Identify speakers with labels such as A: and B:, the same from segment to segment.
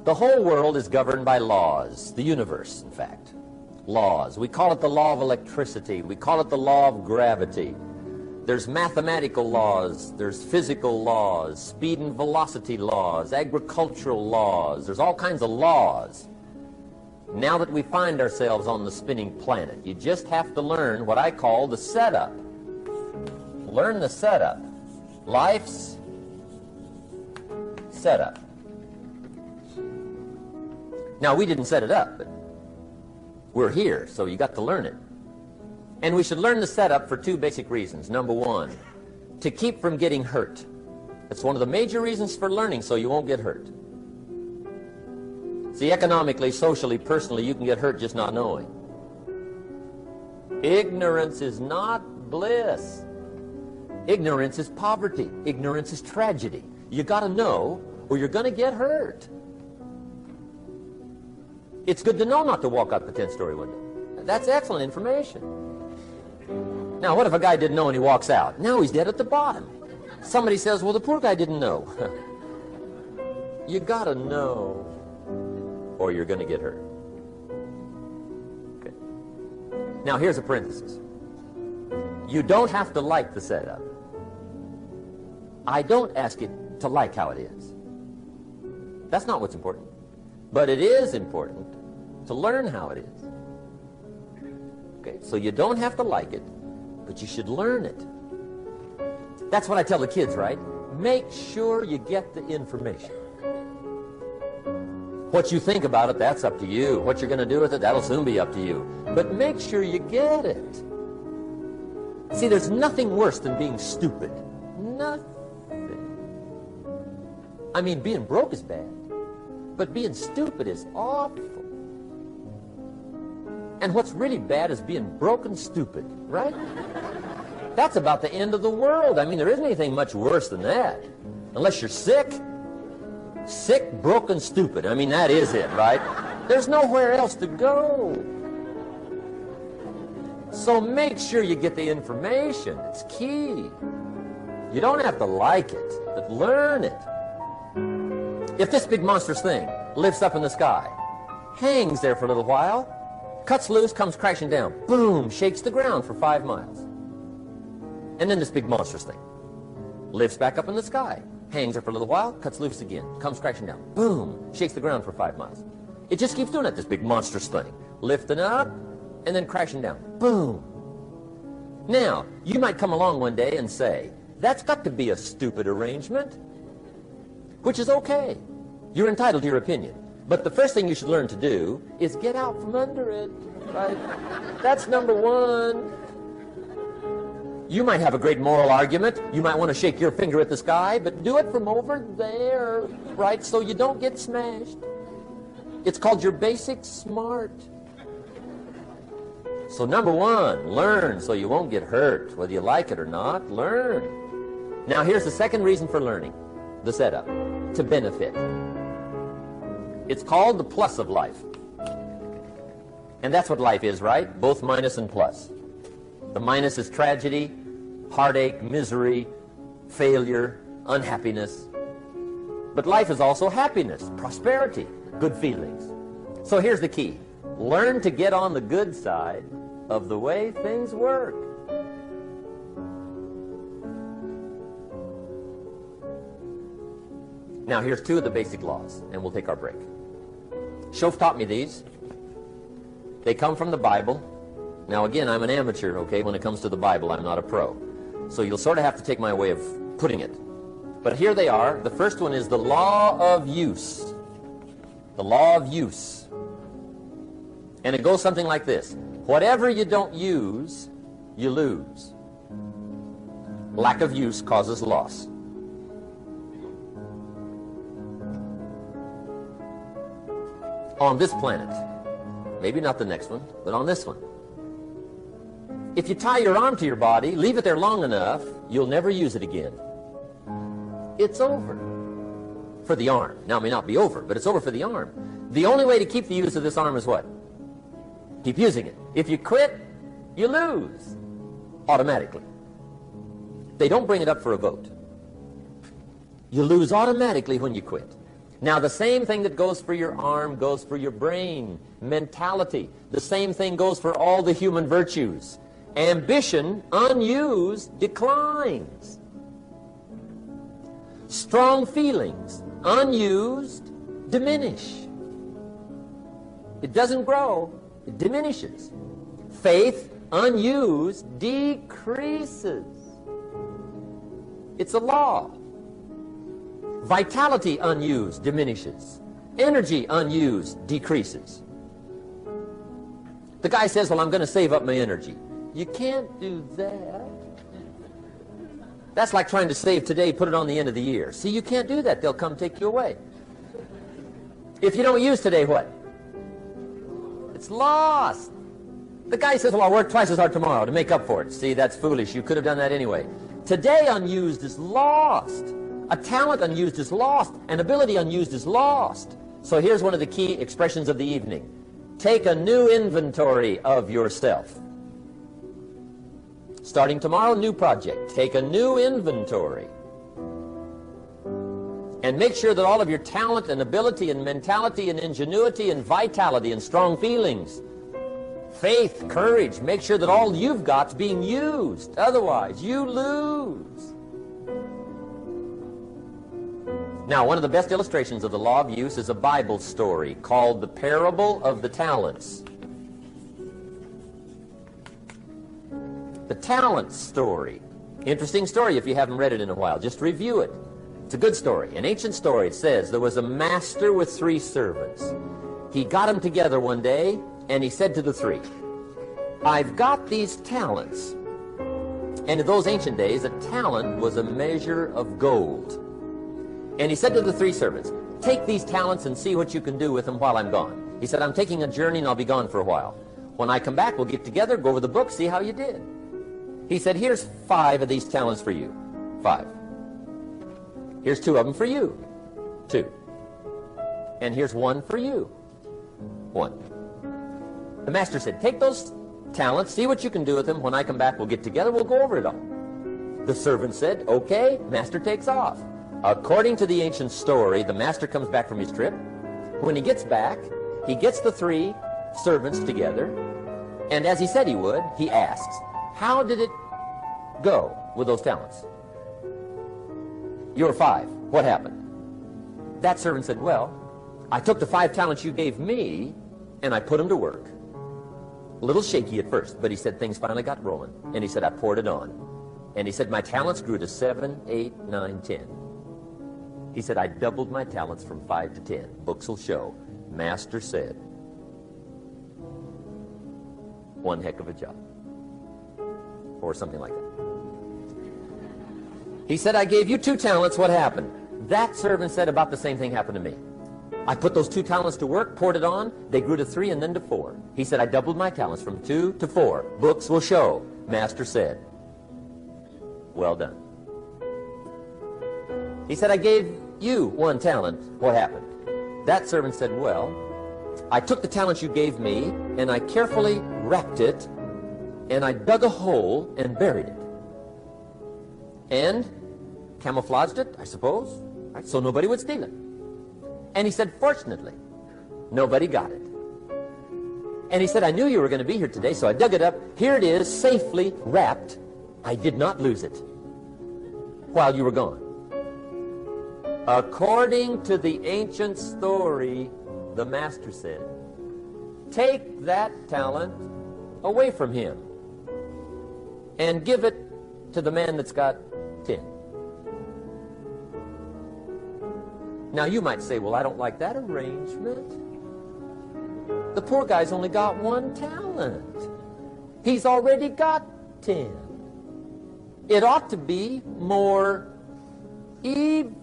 A: The whole world is governed by laws, the universe, in fact. Laws. We call it the law of electricity. We call it the law of gravity. There's mathematical laws, there's physical laws, speed and velocity laws, agricultural laws. There's all kinds of laws. Now that we find ourselves on the spinning planet, you just have to learn what I call the setup. Learn the setup. Life's setup. Now, we didn't set it up, but we're here, so you got to learn it. And we should learn the setup for two basic reasons. Number one, to keep from getting hurt. That's one of the major reasons for learning, so you won't get hurt. See, economically, socially, personally, you can get hurt just not knowing. Ignorance is not bliss. Ignorance is poverty. Ignorance is tragedy. You got to know, or you're going to get hurt. It's good to know not to walk out the 10th-story window. That's excellent information. Now, what if a guy didn't know and he walks out? Now he's dead at the bottom. Somebody says, well, the poor guy didn't know. You got to know, or you're going to get hurt. Okay. Now, here's a parenthesis. You don't have to like the setup. I don't ask you to like how it is. That's not what's important. But it is important to learn how it is. Okay, so you don't have to like it, but you should learn it. That's what I tell the kids, right? Make sure you get the information. What you think about it, that's up to you. What you're going to do with it, that'll soon be up to you. But make sure you get it. See, there's nothing worse than being stupid. Nothing. I mean, being broke is bad, but being stupid is awful. And what's really bad is being broken stupid, right? That's about the end of the world. I mean, there isn't anything much worse than that. Unless you're sick. Sick, broken, stupid. I mean, that is it, right? There's nowhere else to go. So make sure you get the information. It's key. You don't have to like it, but learn it. If this big monstrous thing lifts up in the sky, hangs there for a little while, cuts loose, comes crashing down, boom, shakes the ground for 5 miles. And then this big monstrous thing lifts back up in the sky, hangs there for a little while, cuts loose again, comes crashing down, boom, shakes the ground for 5 miles. It just keeps doing it, this big monstrous thing, lifting up and then crashing down, boom. Now, you might come along one day and say, that's got to be a stupid arrangement, which is okay. You're entitled to your opinion. But the first thing you should learn to do is get out from under it, right? That's number one. You might have a great moral argument. You might want to shake your finger at the sky, but do it from over there, right, so you don't get smashed. It's called your basic smart. So number one, learn so you won't get hurt. Whether you like it or not, learn. Now here's the second reason for learning, the setup, to benefit. It's called the plus of life. And that's what life is, right? Both minus and plus. The minus is tragedy, heartache, misery, failure, unhappiness. But life is also happiness, prosperity, good feelings. So here's the key. Learn to get on the good side of the way things work. Now here's two of the basic laws, and we'll take our break. Shof taught me these. They come from the Bible. Now again, I'm an amateur, okay, when it comes to the Bible. I'm not a pro. So you'll sort of have to take my way of putting it. But here they are. The first one is the law of use. The law of use. And it goes something like this. Whatever you don't use, you lose. Lack of use causes loss. On this planet, maybe not the next one, but on this one, if you tie your arm to your body, leave it there long enough, you'll never use it again. It's over for the arm. Now, it may not be over, but it's over for the arm. The only way to keep the use of this arm is what? Keep using it. If you quit, you lose automatically. They don't bring it up for a vote. You lose automatically when you quit. Now, the same thing that goes for your arm goes for your brain, mentality. The same thing goes for all the human virtues. Ambition, unused, declines. Strong feelings, unused, diminish. It doesn't grow, it diminishes. Faith, unused, decreases. It's a law. Vitality, unused, diminishes. Energy, unused, decreases. The guy says, well, I'm going to save up my energy. You can't do that. That's like trying to save today, put it on the end of the year. See, you can't do that. They'll come take you away. If you don't use today, what? It's lost. The guy says, well, I'll work twice as hard tomorrow to make up for it. See, that's foolish. You could have done that anyway. Today unused is lost. A talent unused is lost. An ability unused is lost. So here's one of the key expressions of the evening. Take a new inventory of yourself. Starting tomorrow, new project. Take a new inventory. And make sure that all of your talent and ability and mentality and ingenuity and vitality and strong feelings, faith, courage, make sure that all you've got's being used. Otherwise, you lose. Now, one of the best illustrations of the law of use is a Bible story called the Parable of the Talents. The talent story. Interesting story if you haven't read it in a while. Just review it. It's a good story. An ancient story. It says there was a master with 3 servants. He got them together one day and he said to the 3, I've got these talents. And in those ancient days, a talent was a measure of gold. And he said to the 3 servants, take these talents and see what you can do with them while I'm gone. He said, I'm taking a journey and I'll be gone for a while. When I come back, we'll get together, go over the book, see how you did. He said, here's 5 of these talents for you. 5. Here's 2 of them for you. 2. And here's 1 for you. 1. The master said, take those talents, see what you can do with them. When I come back, we'll get together, we'll go over it all. The servant said, okay. Master takes off. According to the ancient story, the master comes back from his trip. When he gets back, he gets the 3 servants together, and as he said he would, he asks, how did it go with those talents? You were 5. What happened? That servant said, well, I took the 5 talents you gave me, and I put them to work. A little shaky at first, but he said things finally got rolling. And he said, I poured it on. And he said, my talents grew to 7, 8, 9, 10. He said, I doubled my talents from 5 to 10. Books will show. Master said, one heck of a job. Or something like that. He said, I gave you 2 talents. What happened? That servant said, about the same thing happened to me. I put those 2 talents to work, poured it on. They grew to 3 and then to 4. He said, I doubled my talents from 2 to 4. Books will show. Master said, well done. He said, I gave you 1 talent. What happened? That servant said, well, I took the talents you gave me and I carefully wrapped it and I dug a hole and buried it. And camouflaged it, I suppose, right, so nobody would steal it. And he said, fortunately, nobody got it. And he said, I knew you were going to be here today, so I dug it up. Here it is, safely wrapped. I did not lose it while you were gone. According to the ancient story, the master said, take that talent away from him and give it to the man that's got 10. Now you might say, well, I don't like that arrangement. The poor guy's only got 1 talent. He's already got 10. It ought to be more even.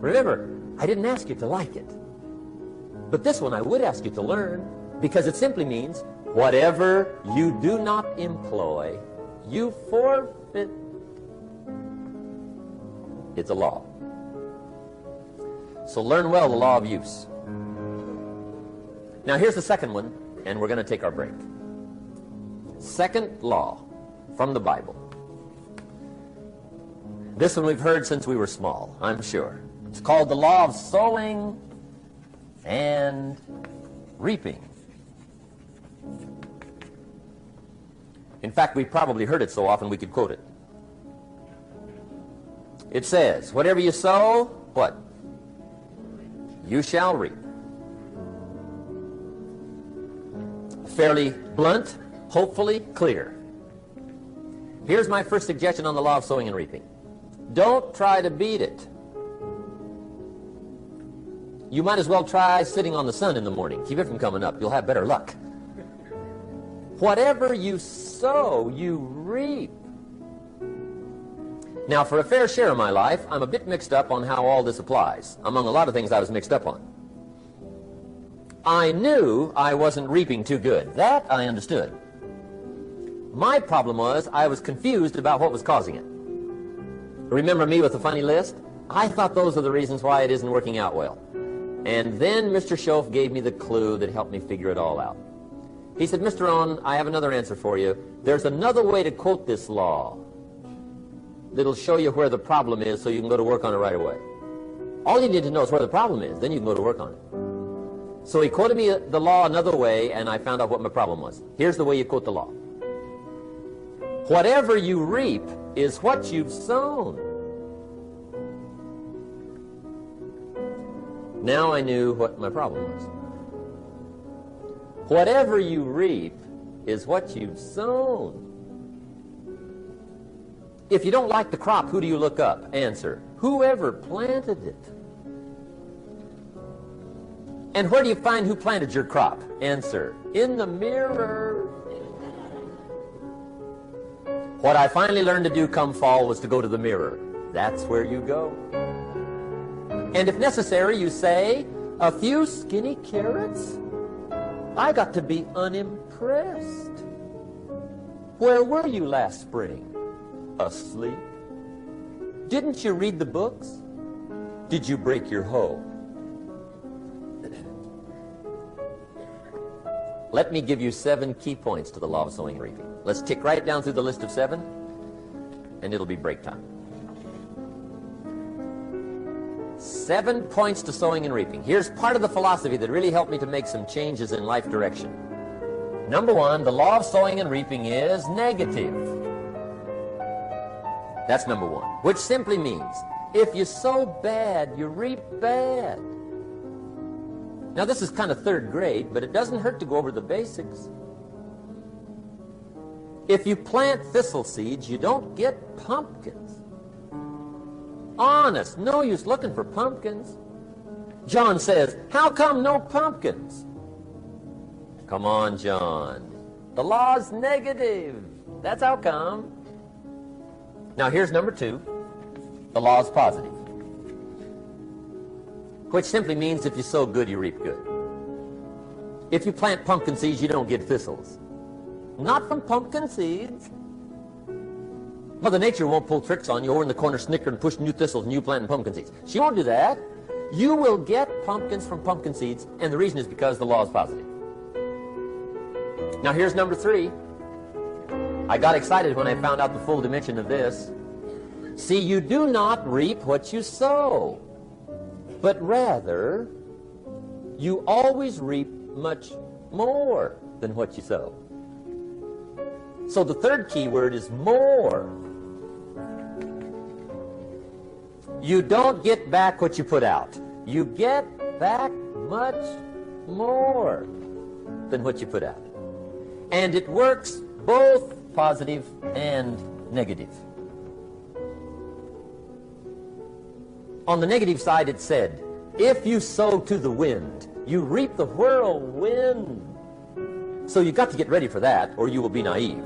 A: Remember, I didn't ask you to like it. But this one I would ask you to learn, because it simply means whatever you do not employ, you forfeit. It's a law. So learn well the law of use. Now here's the second one, and we're going to take our break. Second law from the Bible. This one we've heard since we were small, I'm sure. It's called the law of sowing and reaping. In fact, we've probably heard it so often we could quote it. It says, whatever you sow, what? You shall reap. Fairly blunt, hopefully clear. Here's my first suggestion on the law of sowing and reaping. Don't try to beat it. You might as well try sitting on the sun in the morning. Keep it from coming up. You'll have better luck. Whatever you sow, you reap. Now, for a fair share of my life, I'm a bit mixed up on how all this applies. Among a lot of things I was mixed up on. I knew I wasn't reaping too good. That I understood. My problem was I was confused about what was causing it. Remember me with the funny list? I thought those are the reasons why it isn't working out well. And then Mr. Schoaf gave me the clue that helped me figure it all out. He said, Mr. Rohn, I have another answer for you. There's another way to quote this law that'll show you where the problem is so you can go to work on it right away. All you need to know is where the problem is, then you can go to work on it. So he quoted me the law another way, and I found out what my problem was. Here's the way you quote the law. Whatever you reap is what you've sown. Now I knew what my problem was. Whatever you reap is what you've sown. If you don't like the crop, who do you look up? Answer, whoever planted it. And where do you find who planted your crop? Answer, in the mirror. What I finally learned to do come fall was to go to the mirror. That's where you go. And if necessary, you say, a few skinny carrots? I got to be unimpressed. Where were you last spring? Asleep? Didn't you read the books? Did you break your hoe? Let me give you 7 key points to the law of sowing and reaping. Let's tick right down through the list of 7, and it'll be break time. 7 points to sowing and reaping. Here's part of the philosophy that really helped me to make some changes in life direction. Number 1, the law of sowing and reaping is negative. That's number 1, which simply means if you sow bad, you reap bad. Now, this is kind of 3rd grade, but it doesn't hurt to go over the basics. If you plant thistle seeds, you don't get pumpkins. Honest, no use looking for pumpkins. John says, how come no pumpkins? Come on, John. The law's negative. That's how come. Now, here's number 2. The law's positive. Which simply means if you sow good, you reap good. If you plant pumpkin seeds, you don't get thistles. Not from pumpkin seeds. Mother Nature won't pull tricks on you over in the corner snickering and push new thistles and you planting pumpkin seeds. She won't do that. You will get pumpkins from pumpkin seeds, and the reason is because the law is positive. Now here's number 3. I got excited when I found out the full dimension of this. See, you do not reap what you sow, but rather you always reap much more than what you sow. So the 3rd key word is more. You don't get back what you put out. You get back much more than what you put out. And it works both positive and negative. On the negative side, it said, if you sow to the wind, you reap the whirlwind. So you've got to get ready for that, or you will be naive.